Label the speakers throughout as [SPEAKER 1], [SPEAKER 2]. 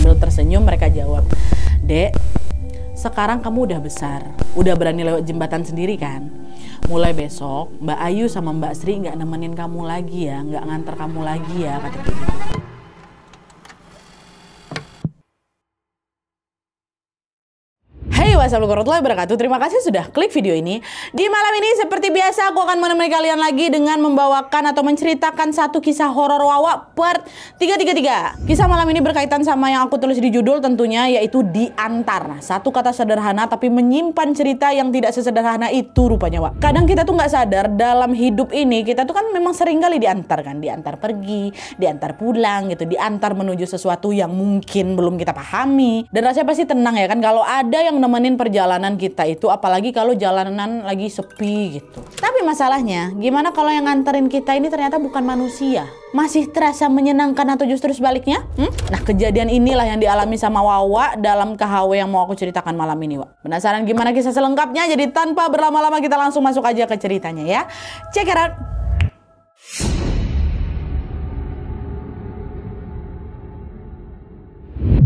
[SPEAKER 1] Sambil tersenyum mereka jawab, "Dek, sekarang kamu udah besar, udah berani lewat jembatan sendiri kan? Mulai besok Mbak Ayu sama Mbak Sri nggak nemenin kamu lagi ya, nggak nganter kamu lagi ya," kata gitu. Hey, wassalamualaikum warahmatullahi wabarakatuh. Terima kasih sudah klik video ini. Di malam ini seperti biasa aku akan menemani kalian lagi dengan membawakan atau menceritakan satu kisah horor Wawa part 333. Kisah malam ini berkaitan sama yang aku tulis di judul tentunya, yaitu diantar. Satu kata sederhana tapi menyimpan cerita yang tidak sesederhana itu rupanya, Wak. Kadang kita tuh nggak sadar dalam hidup ini kita tuh kan memang sering kali diantar kan, diantar pergi, diantar pulang gitu, diantar menuju sesuatu yang mungkin belum kita pahami. Dan rasanya pasti tenang ya kan kalau ada yang nemenin perjalanan kita itu, apalagi kalau jalanan lagi sepi gitu. Tapi masalahnya, gimana kalau yang nganterin kita ini ternyata bukan manusia? Masih terasa menyenangkan atau justru sebaliknya? Nah, kejadian inilah yang dialami sama Wawa dalam KHW yang mau aku ceritakan malam ini, Wak. Penasaran gimana kisah selengkapnya? Jadi tanpa berlama-lama kita langsung masuk aja ke ceritanya ya. Check it out.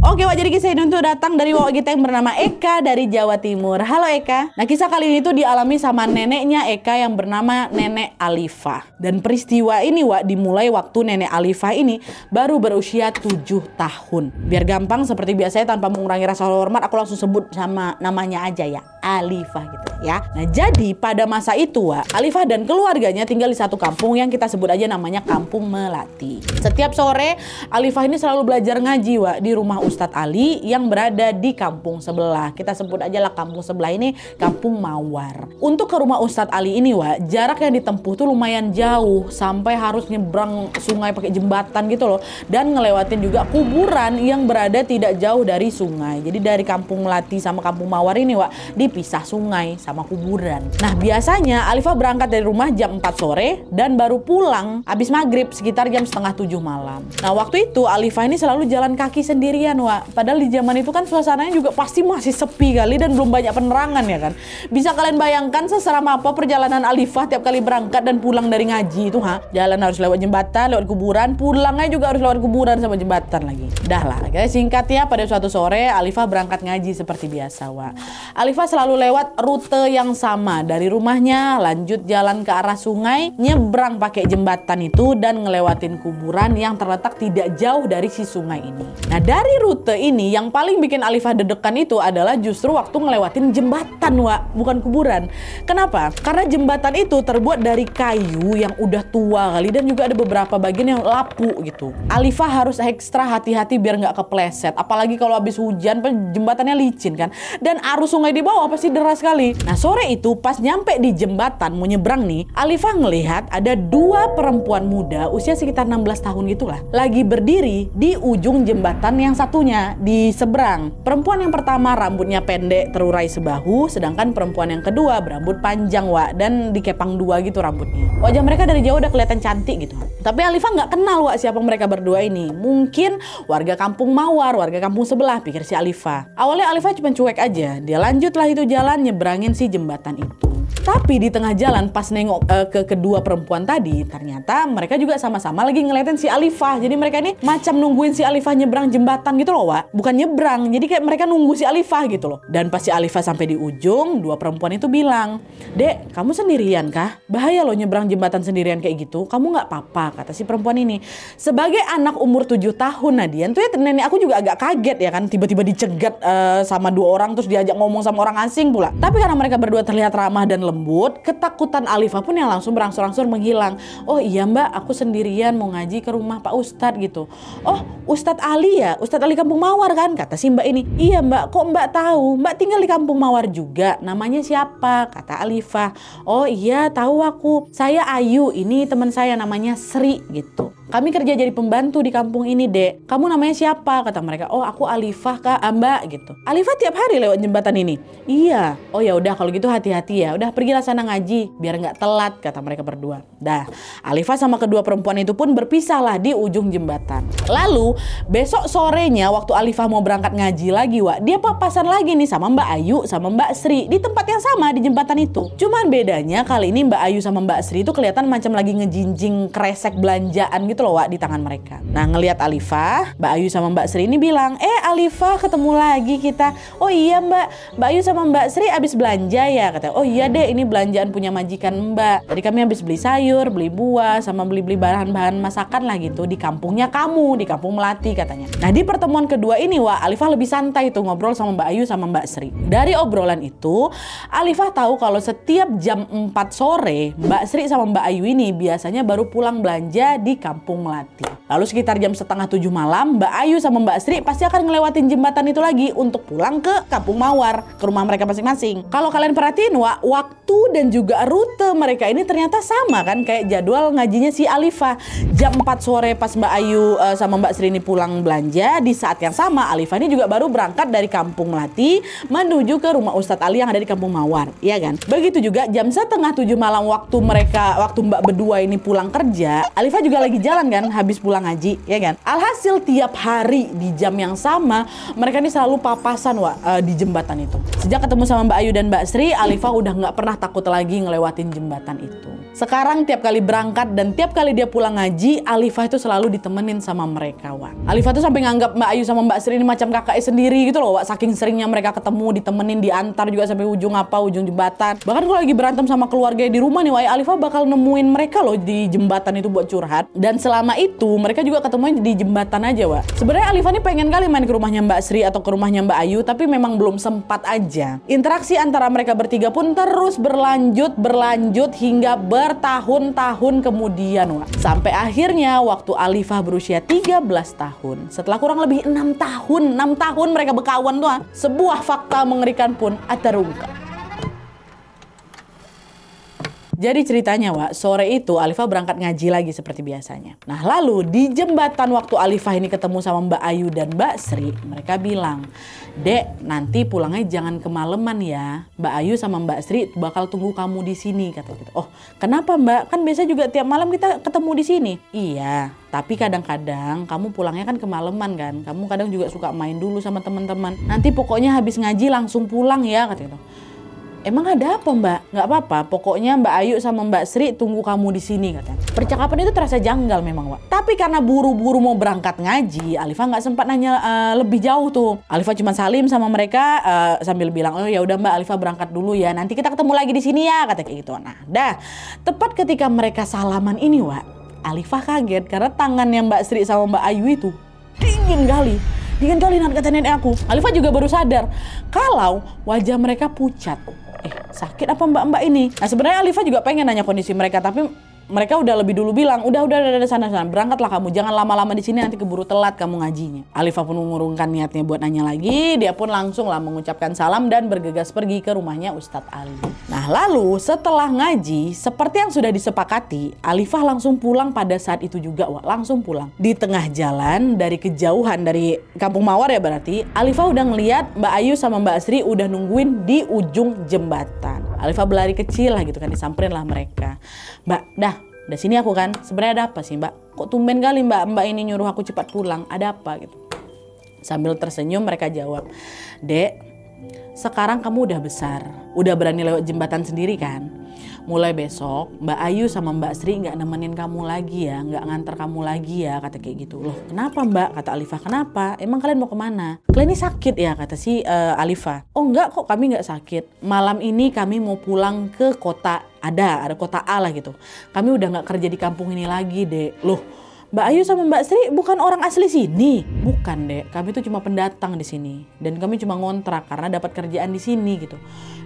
[SPEAKER 1] Oke, Wak, jadi kisah ini tuh datang dari Wawa kita yang bernama Eka dari Jawa Timur. Halo Eka. Nah, kisah kali ini tuh dialami sama neneknya Eka yang bernama Nenek Alifah. Dan peristiwa ini, Wak, dimulai waktu Nenek Alifah ini baru berusia 7 tahun. Biar gampang, seperti biasanya tanpa mengurangi rasa hormat, aku langsung sebut sama namanya aja ya, Alifah gitu ya. Nah, jadi pada masa itu, Wak, Alifah dan keluarganya tinggal di satu kampung yang kita sebut aja namanya Kampung Melati. Setiap sore, Alifah ini selalu belajar ngaji, Wak, di rumah Ustadz Ali yang berada di kampung sebelah. Kita sebut aja lah kampung sebelah ini Kampung Mawar. Untuk ke rumah Ustadz Ali ini, Wak, jarak yang ditempuh tuh lumayan jauh, sampai harus nyebrang sungai pakai jembatan gitu loh, dan ngelewatin juga kuburan yang berada tidak jauh dari sungai. Jadi dari Kampung Melati sama Kampung Mawar ini, Wak, dipisah sungai sama kuburan. Nah, biasanya Alifah berangkat dari rumah jam 4 sore dan baru pulang habis maghrib sekitar jam setengah 7 malam. Nah, waktu itu Alifah ini selalu jalan kaki sendirian, Wak. Padahal di zaman itu kan suasananya juga pasti masih sepi kali dan belum banyak penerangan ya kan. Bisa kalian bayangkan seseram apa perjalanan Alifah tiap kali berangkat dan pulang dari ngaji itu, ha? Jalan harus lewat jembatan, lewat kuburan, pulangnya juga harus lewat kuburan sama jembatan lagi. Dah lah, guys, singkat ya, pada suatu sore Alifah berangkat ngaji seperti biasa, Wak. Alifah selalu lewat rute yang sama dari rumahnya, lanjut jalan ke arah sungai, nyebrang pakai jembatan itu dan ngelewatin kuburan yang terletak tidak jauh dari si sungai ini. Nah, dari rute ini yang paling bikin Alifah deg-degan itu adalah justru waktu ngelewatin jembatan, Wak, bukan kuburan. Kenapa? Karena jembatan itu terbuat dari kayu yang udah tua kali dan juga ada beberapa bagian yang lapuk gitu. Alifah harus ekstra hati-hati biar nggak kepleset, apalagi kalau habis hujan jembatannya licin kan, dan arus sungai di bawah pasti deras sekali. Nah, sore itu pas nyampe di jembatan mau nyebrang nih, Alifah ngelihat ada dua perempuan muda usia sekitar 16 tahun gitulah lagi berdiri di ujung jembatan yang satunya di seberang. Perempuan yang pertama rambutnya pendek terurai sebahu, sedangkan perempuan yang kedua berambut panjang, Wak, dan dikepang dua gitu rambutnya. Wajah mereka dari jauh udah kelihatan cantik gitu. Tapi Alifah nggak kenal, Wak, siapa mereka berdua ini. Mungkin warga Kampung Mawar, warga kampung sebelah, pikir si Alifah. Awalnya Alifah cuma cuek aja. Dia lanjutlah itu jalan nyebrangin si jembatan itu. Tapi di tengah jalan pas nengok ke kedua perempuan tadi, ternyata mereka juga sama-sama lagi ngeliatin si Alifah. Jadi mereka ini macam nungguin si Alifah nyebrang jembatan gitu loh, Wak. Bukan nyebrang, jadi kayak mereka nunggu si Alifah gitu loh. Dan pas si Alifah sampai di ujung, dua perempuan itu bilang, "Dek, kamu sendirian kah? Bahaya loh nyebrang jembatan sendirian kayak gitu. Kamu nggak apa-apa," kata si perempuan ini. Sebagai anak umur 7 tahun, Nadian tuh ya, nenek aku juga agak kaget ya kan, tiba-tiba dicegat sama dua orang terus diajak ngomong sama orang asing pula. Tapi karena mereka berdua terlihat ramah dan lembut, ketakutan Alifah pun yang langsung berangsur-angsur menghilang. "Oh iya Mbak, aku sendirian mau ngaji ke rumah Pak Ustadz gitu." "Oh, Ustadz Ali ya? Ustadz Ali Kampung Mawar kan?" kata si Mbak ini. "Iya Mbak, kok Mbak tahu? Mbak tinggal di Kampung Mawar juga. Namanya siapa?" kata Alifah. "Oh iya, tahu aku. Saya Ayu, ini teman saya namanya Sri gitu. Kami kerja jadi pembantu di kampung ini, Dek. Kamu namanya siapa?" kata mereka. "Oh, aku Alifah Kak, Mbak," gitu. "Alifah tiap hari lewat jembatan ini?" "Iya." "Oh ya udah kalau gitu hati-hati ya. Udah pergilah sana ngaji biar nggak telat," kata mereka berdua. Dah, Alifah sama kedua perempuan itu pun berpisahlah di ujung jembatan. Lalu besok sorenya waktu Alifah mau berangkat ngaji lagi, Wak, dia papasan lagi nih sama Mbak Ayu sama Mbak Sri di tempat yang sama di jembatan itu. Cuman bedanya kali ini Mbak Ayu sama Mbak Sri itu kelihatan macam lagi ngejinjing kresek belanjaan gitu gitu loh Wak di tangan mereka. Nah ngelihat Alifah, Mbak Ayu sama Mbak Sri ini bilang, Alifah ketemu lagi kita. Oh iya Mbak Ayu sama Mbak Sri habis belanja ya, katanya. Oh iya deh, ini belanjaan punya majikan Mbak. Jadi kami habis beli sayur, beli buah, sama beli-beli bahan-bahan masakan lah gitu di kampungnya kamu, di kampung Melati katanya. Nah di pertemuan kedua ini Wak, Alifah lebih santai tuh ngobrol sama Mbak Ayu sama Mbak Sri. Dari obrolan itu, Alifah tahu kalau setiap jam 4 sore Mbak Sri sama Mbak Ayu ini biasanya baru pulang belanja di kampung Melati. Lalu sekitar jam setengah 7 malam, Mbak Ayu sama Mbak Sri pasti akan ngelewatin jembatan itu lagi untuk pulang ke Kampung Mawar, ke rumah mereka masing-masing. Kalau kalian perhatiin Wak, waktu dan juga rute mereka ini ternyata sama kan, kayak jadwal ngajinya si Alifah. Jam 4 sore pas Mbak Ayu sama Mbak Sri ini pulang belanja, di saat yang sama Alifah ini juga baru berangkat dari Kampung Melati menuju ke rumah Ustadz Ali yang ada di Kampung Mawar, ya kan? Begitu juga jam setengah 7 malam waktu Mbak berdua ini pulang kerja, Alifah juga lagi jalan kan, habis pulang ngaji, ya kan? Alhasil tiap hari di jam yang sama mereka ini selalu papasan Wak di jembatan itu. Sejak ketemu sama Mbak Ayu dan Mbak Sri, Alifah udah nggak pernah takut lagi ngelewatin jembatan itu. Sekarang tiap kali berangkat dan tiap kali dia pulang ngaji, Alifah itu selalu ditemenin sama mereka Wak. Alifah tuh sampai nganggap Mbak Ayu sama Mbak Sri ini macam kakaknya sendiri gitu loh Wak. Saking seringnya mereka ketemu, ditemenin, diantar juga sampai ujung jembatan. Bahkan kalau lagi berantem sama keluarga di rumah nih Wak, Alifah bakal nemuin mereka loh di jembatan itu buat curhat. Dan selama itu mereka juga ketemunya di jembatan aja Wak. Sebenarnya Alifah nih pengen kali main ke rumahnya Mbak Sri atau ke rumahnya Mbak Ayu, tapi memang belum sempat aja. Interaksi antara mereka bertiga pun terus berlanjut hingga bertahun-tahun kemudian Wak. Sampai akhirnya waktu Alifah berusia 13 tahun, setelah kurang lebih 6 tahun mereka berkawan tuh, sebuah fakta mengerikan pun terungkap. Jadi ceritanya Wak, sore itu Alifah berangkat ngaji lagi seperti biasanya. Nah lalu di jembatan waktu Alifah ini ketemu sama Mbak Ayu dan Mbak Sri, mereka bilang, Dek, nanti pulangnya jangan kemalaman ya. Mbak Ayu sama Mbak Sri bakal tunggu kamu di sini, kata gitu. Oh, kenapa Mbak? Kan biasa juga tiap malam kita ketemu di sini. Iya, tapi kadang-kadang kamu pulangnya kan kemalaman kan. Kamu kadang juga suka main dulu sama teman-teman. Nanti pokoknya habis ngaji langsung pulang ya, kata gitu. Emang ada apa Mbak? Nggak apa-apa, pokoknya Mbak Ayu sama Mbak Sri tunggu kamu di sini, katanya. Percakapan itu terasa janggal memang Wak. Tapi karena buru-buru mau berangkat ngaji, Alifah nggak sempat nanya lebih jauh tuh. Alifah cuma salim sama mereka sambil bilang, oh ya udah Mbak, Alifah berangkat dulu ya. Nanti kita ketemu lagi di sini ya, kata kayak gitu. Nah, tepat ketika mereka salaman ini Wak, Alifah kaget karena tangannya Mbak Sri sama Mbak Ayu itu dingin kali kata nenek aku. Alifah juga baru sadar kalau wajah mereka pucat. Sakit apa mbak-mbak ini? Nah sebenarnya Alifah juga pengen nanya kondisi mereka, tapi mereka udah lebih dulu bilang, udah sana berangkatlah kamu, jangan lama-lama di sini nanti keburu telat kamu ngajinya. Alifah pun mengurungkan niatnya buat nanya lagi, dia pun langsung lah mengucapkan salam dan bergegas pergi ke rumahnya Ustadz Ali. Nah lalu setelah ngaji, seperti yang sudah disepakati, Alifah langsung pulang pada saat itu juga Wak, langsung pulang. Di tengah jalan dari kejauhan dari Kampung Mawar ya berarti, Alifah udah ngeliat Mbak Ayu sama Mbak Sri udah nungguin di ujung jembatan. Alifah berlari kecil lah gitu kan, disamperin lah mereka. Mbak, udah sini aku kan. Sebenarnya ada apa sih Mbak? Kok tumben kali Mbak ini nyuruh aku cepat pulang? Ada apa gitu? Sambil tersenyum mereka jawab, Dek, sekarang kamu udah besar, udah berani lewat jembatan sendiri kan? Mulai besok Mbak Ayu sama Mbak Sri nggak nemenin kamu lagi ya, nggak nganter kamu lagi ya, kata kayak gitu. Loh kenapa Mbak? Kata Alifah, kenapa? Emang kalian mau kemana? Kalian ini sakit ya, kata si Alifah. Oh enggak kok, kami nggak sakit. Malam ini kami mau pulang ke kota, ada kota A lah gitu. Kami udah nggak kerja di kampung ini lagi Dek. Loh Mbak Ayu sama Mbak Sri bukan orang asli sini? Bukan Dek, kami tuh cuma pendatang di sini dan kami cuma ngontrak karena dapat kerjaan di sini gitu.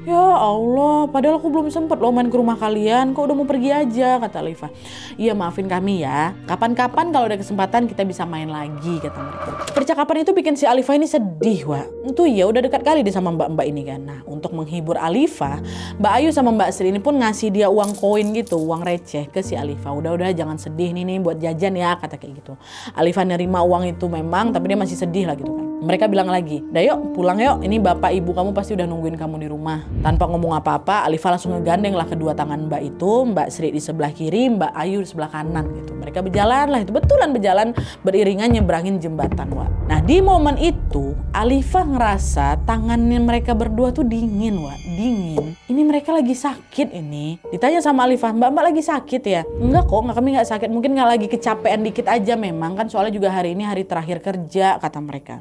[SPEAKER 1] Ya Allah, padahal aku belum sempat loh main ke rumah kalian, kok udah mau pergi aja, kata Alifah. Iya maafin kami ya, kapan-kapan kalau ada kesempatan kita bisa main lagi, kata mereka. Percakapan itu bikin si Alifah ini sedih Wak. Itu ya udah dekat kali dia sama mbak-mbak ini kan. Nah untuk menghibur Alifah, Mbak Ayu sama Mbak Sri ini pun ngasih dia uang koin gitu, uang receh ke si Alifah. Udah jangan sedih nih buat jajan ya, kata kayak gitu. Alifah nerima uang itu memang, tapi dia masih sedih lah gitu kan. Mereka bilang lagi, "Dah yuk pulang yuk, ini bapak ibu kamu pasti udah nungguin kamu di rumah." Tanpa ngomong apa-apa, Alifah langsung ngegandeng lah kedua tangan Mbak itu, Mbak Sri di sebelah kiri, Mbak Ayu di sebelah kanan gitu. Mereka berjalan lah, itu betulan berjalan beriringan nyebrangin jembatan, Wak. Nah di momen itu, Alifah ngerasa tangannya mereka berdua tuh dingin, Wak, dingin. Ini mereka lagi sakit ini. Ditanya sama Alifah, "Mbak lagi sakit ya?" "Enggak kok, kami nggak sakit, mungkin nggak lagi kecapean dikit aja memang kan soalnya juga hari ini hari terakhir kerja," kata mereka.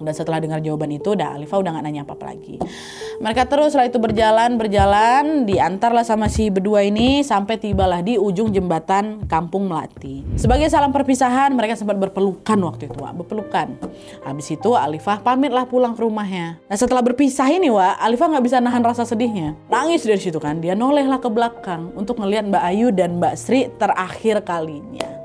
[SPEAKER 1] Dan setelah dengar jawaban itu, Alifah udah gak nanya apa-apa lagi. Mereka terus lah itu berjalan, diantarlah sama si berdua ini sampai tibalah di ujung jembatan Kampung Melati. Sebagai salam perpisahan, mereka sempat berpelukan waktu itu, Wak, berpelukan. Habis itu Alifah pamitlah pulang ke rumahnya. Nah setelah berpisah ini, Wak, Alifah gak bisa nahan rasa sedihnya. Nangis dari situ kan, dia nolehlah ke belakang untuk ngelihat Mbak Ayu dan Mbak Sri terakhir kalinya.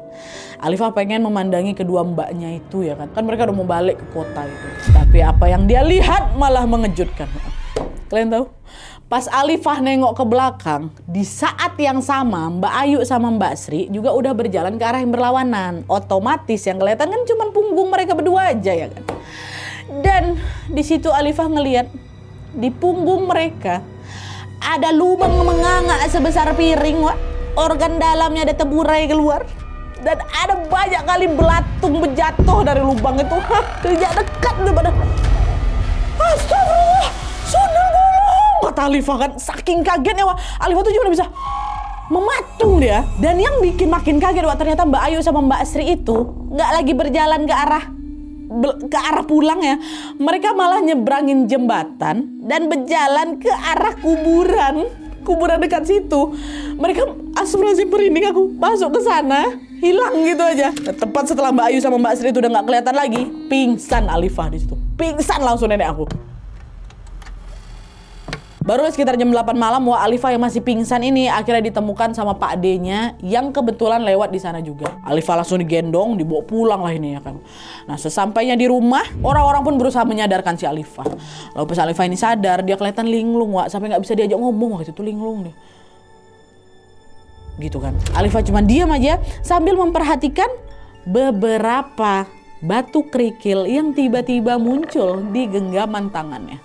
[SPEAKER 1] Alifah pengen memandangi kedua mbaknya itu ya kan. Kan mereka udah mau balik ke kota itu. Tapi apa yang dia lihat malah mengejutkan. Kalian tahu? Pas Alifah nengok ke belakang, di saat yang sama Mbak Ayu sama Mbak Sri juga udah berjalan ke arah yang berlawanan. Otomatis yang kelihatan kan cuma punggung mereka berdua aja ya kan. Dan di situ Alifah ngelihat di punggung mereka ada lubang menganga sebesar piring, Wak. Organ dalamnya ada teburai keluar. Dan ada banyak kali belatung berjatuh dari lubang itu. Sejak dekat daripada. Astagfirullah, Sundel Bolong, kata Alifah kan. Saking kagetnya, Wak. Alifah tuh cuma bisa mematung dia. Dan yang bikin makin kaget, Wak, ternyata Mbak Ayu sama Mbak Sri itu nggak lagi berjalan ke arah pulang ya. Mereka malah nyebrangin jembatan dan berjalan ke arah kuburan dekat situ. Mereka astagfirullahaladzim, merinding aku, masuk ke sana, hilang gitu aja. Tepat setelah Mbak Ayu sama Mbak Sri itu udah nggak kelihatan lagi, pingsan Alifah di situ. Pingsan langsung nenek aku. Baru sekitar jam 8 malam, Wak, Alifah yang masih pingsan ini akhirnya ditemukan sama Pak D-nya yang kebetulan lewat di sana juga. Alifah langsung digendong, dibawa pulang lah ini ya kan. Nah sesampainya di rumah, orang-orang pun berusaha menyadarkan si Alifah. Lalu pas Alifah ini sadar, dia kelihatan linglung, Wak, sampai nggak bisa diajak ngomong waktu itu, linglung dia. Gitu kan. Alifah cuma diam aja sambil memperhatikan beberapa batu kerikil yang tiba-tiba muncul di genggaman tangannya.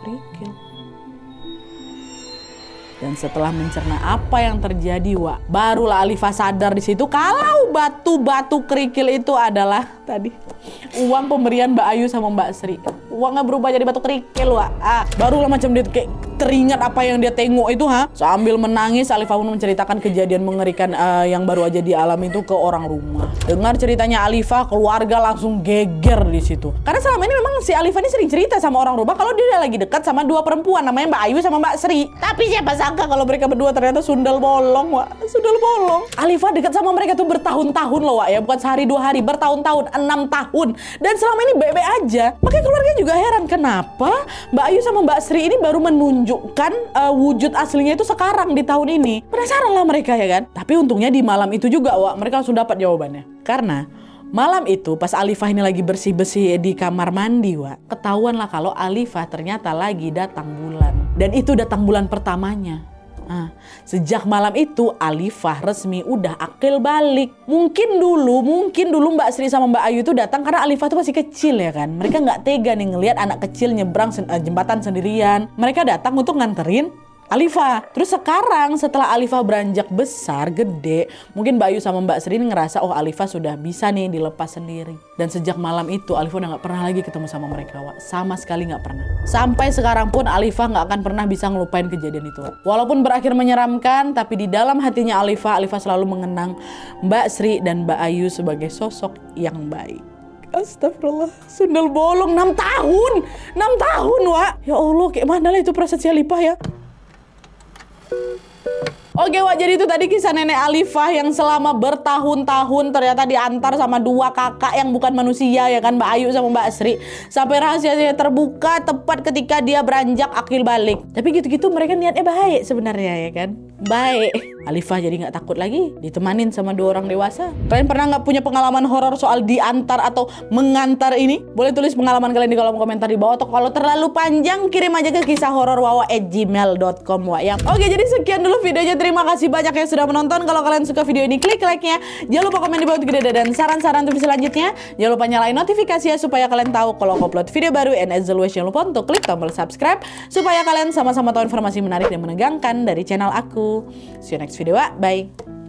[SPEAKER 1] Kerikil. Dan setelah mencerna apa yang terjadi, Wak, barulah Alifah sadar di situ kalau batu-batu kerikil itu adalah tadi uang pemberian Mbak Ayu sama Mbak Sri. Uangnya berubah jadi batu kerikil, Wak. Barulah macam dia kayak teringat apa yang dia tengok itu, Sambil menangis, Alifah pun menceritakan kejadian mengerikan yang baru aja dialami itu ke orang rumah. Dengar ceritanya Alifah, keluarga langsung geger di situ. Karena selama ini memang si Alifah ini sering cerita sama orang rumah kalau dia lagi dekat sama dua perempuan namanya Mbak Ayu sama Mbak Sri. Tapi siapa sangka kalau mereka berdua ternyata sundel bolong, Wak. Sundel bolong. Alifah dekat sama mereka tuh bertahun-tahun loh, Wak, ya. Bukan sehari dua hari, bertahun-tahun, 6 tahun. Dan selama ini baik-baik aja. Makanya keluarga juga heran kenapa Mbak Ayu sama Mbak Sri ini baru menunjukkan wujud aslinya itu sekarang di tahun ini. Penasaran lah mereka ya kan. Tapi untungnya di malam itu juga, Wak, mereka langsung dapat jawabannya. Karena malam itu pas Alifah ini lagi bersih-bersih di kamar mandi, Wak, ketahuan lah kalau Alifah ternyata lagi datang bulan. Dan itu datang bulan pertamanya. Sejak malam itu Alifah resmi udah akil balik. Mungkin dulu Mbak Sri sama Mbak Ayu itu datang karena Alifah tuh masih kecil ya kan. Mereka nggak tega nih ngelihat anak kecil nyebrang jembatan sendirian. Mereka datang untuk nganterin Alifah. Terus sekarang setelah Alifah beranjak besar, gede, mungkin Mbak Ayu sama Mbak Sri ngerasa oh Alifah sudah bisa nih dilepas sendiri. Dan sejak malam itu Alifah udah gak pernah lagi ketemu sama mereka, Wak. Sama sekali gak pernah. Sampai sekarang pun Alifah gak akan pernah bisa ngelupain kejadian itu, Wak. Walaupun berakhir menyeramkan, tapi di dalam hatinya Alifah selalu mengenang Mbak Sri dan Mbak Ayu sebagai sosok yang baik. Astagfirullah, sundel bolong 6 tahun. 6 tahun, Wak. Ya Allah, kayak mana lah itu persepsi Alifah ya. Oke, Wak, jadi itu tadi kisah nenek Alifah yang selama bertahun-tahun ternyata diantar sama dua kakak yang bukan manusia ya kan, Mbak Ayu sama Mbak Sri. Sampai rahasianya terbuka tepat ketika dia beranjak akil balik. Tapi gitu-gitu mereka niatnya baik sebenarnya ya kan. Baik. Alifah jadi nggak takut lagi ditemanin sama 2 orang dewasa. Kalian pernah nggak punya pengalaman horor soal diantar atau mengantar ini? Boleh tulis pengalaman kalian di kolom komentar di bawah. Atau kalau terlalu panjang kirim aja ke kisah horor wawa@gmail.com ya. Oke, jadi sekian dulu videonya. Terima kasih banyak yang sudah menonton. Kalau kalian suka video ini, klik like-nya. Jangan lupa komen di bawah gede dan saran-saran untuk selanjutnya. Jangan lupa nyalain notifikasi ya supaya kalian tahu kalau aku upload video baru. And as always, jangan lupa untuk klik tombol subscribe supaya kalian sama-sama tahu informasi menarik dan menegangkan dari channel aku. See you next video, bye.